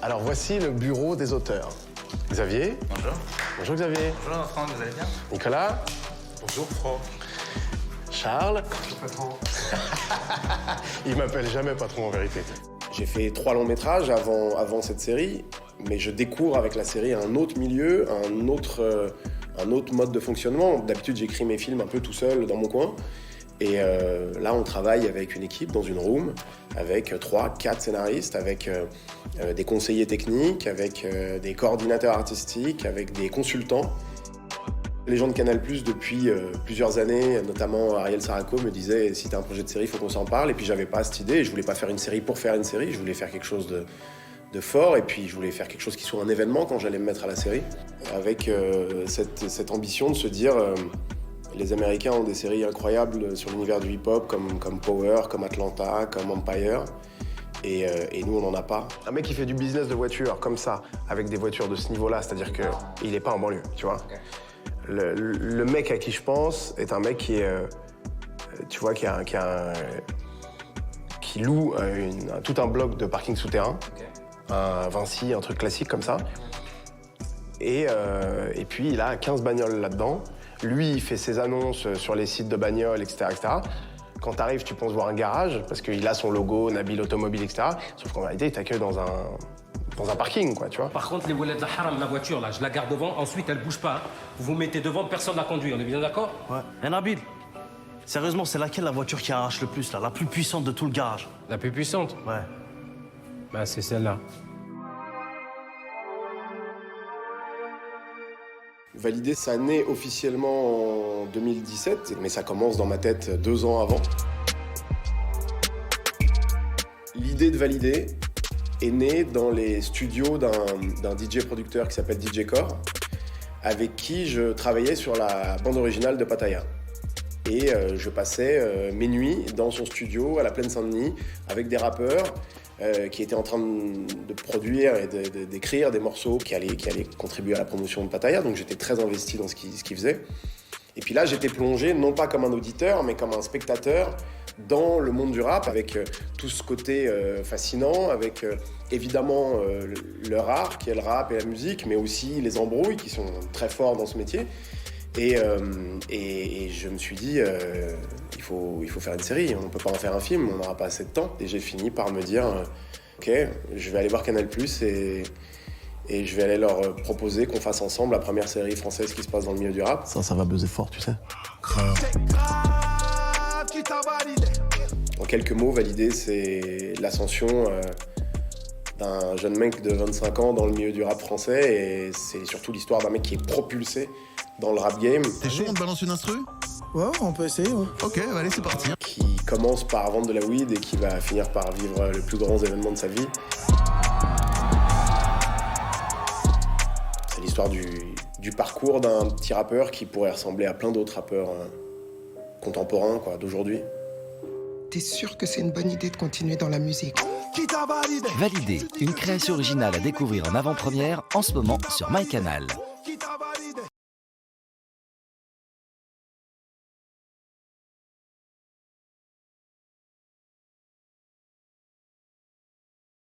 Alors voici le bureau des auteurs. Xavier. Bonjour. Bonjour Xavier. Bonjour Franck, vous allez bien? Nicolas. Bonjour, Franck. Charles. Bonjour, patron. Il m'appelle jamais patron en vérité. J'ai fait 3 longs métrages avant cette série, mais je découvre avec la série un autre milieu, un autre mode de fonctionnement. D'habitude, j'écris mes films un peu tout seul dans mon coin. Et là, on travaille avec une équipe dans une room, avec 3, 4 scénaristes, avec des conseillers techniques, avec des coordinateurs artistiques, avec des consultants. Les gens de Canal+, depuis plusieurs années, notamment Ariel Saraco, me disaient « si t'as un projet de série, il faut qu'on s'en parle ». Et puis j'avais pas cette idée, je voulais pas faire une série pour faire une série, je voulais faire quelque chose de fort, et puis je voulais faire quelque chose qui soit un événement quand j'allais me mettre à la série. Avec cette ambition de se dire les Américains ont des séries incroyables sur l'univers du hip-hop, comme Power, comme Atlanta, comme Empire. Et nous, on n'en a pas. Un mec qui fait du business de voiture comme ça, avec des voitures de ce niveau-là, c'est-à-dire qu'il n'est pas en banlieue, tu vois. Okay. Le mec à qui je pense est un mec qui est, tu vois, qui loue tout un bloc de parking souterrain, okay. Un Vinci, un truc classique comme ça. Et puis, il a 15 bagnoles là-dedans. Lui, il fait ses annonces sur les sites de bagnoles, etc., etc. Quand t'arrives, tu penses voir un garage, parce qu'il a son logo, Nabil Automobile, etc. Sauf qu'en réalité, il t'accueille dans un parking, quoi, tu vois. Par contre, les wallet de haram, la voiture, là, je la garde devant, ensuite, elle bouge pas. Vous vous mettez devant, personne ne la conduit, on est bien d'accord? Ouais. Et Nabil, sérieusement, c'est laquelle la voiture qui arrache le plus, là? La plus puissante de tout le garage? La plus puissante? Ouais. Bah, c'est celle-là. Validé, ça naît officiellement en 2017, mais ça commence dans ma tête 2 ans avant. L'idée de Validé est née dans les studios d'un DJ producteur qui s'appelle DJ Core, avec qui je travaillais sur la bande originale de Pattaya. Et je passais mes nuits dans son studio à la Plaine Saint-Denis avec des rappeurs qui étaient en train de produire et d'écrire des morceaux qui allaient contribuer à la promotion de Pattaya. Donc j'étais très investi dans ce qu'ils faisaient. Et puis là, j'étais plongé, non pas comme un auditeur, mais comme un spectateur dans le monde du rap, avec tout ce côté fascinant, avec évidemment leur art, qui est le rap et la musique, mais aussi les embrouilles, qui sont très forts dans ce métier. Et je me suis dit, il faut faire une série, on ne peut pas en faire un film, on n'aura pas assez de temps. Et j'ai fini par me dire, ok, je vais aller voir Canal+, et je vais aller leur proposer qu'on fasse ensemble la première série française qui se passe dans le milieu du rap. Ça va buzzer fort, tu sais. En quelques mots, Validé, c'est l'ascension d'un jeune mec de 25 ans dans le milieu du rap français, et c'est surtout l'histoire d'un mec qui est propulsé dans le rap game. T'es chaud, on te balance une instru? Ouais, on peut essayer, ouais. Ok, allez, c'est parti. Qui commence par vendre de la weed et qui va finir par vivre les plus grands événements de sa vie. C'est l'histoire du parcours d'un petit rappeur qui pourrait ressembler à plein d'autres rappeurs contemporains, quoi, d'aujourd'hui. T'es sûr que c'est une bonne idée de continuer dans la musique? Validé, une création originale à découvrir en avant-première en ce moment sur MyCanal.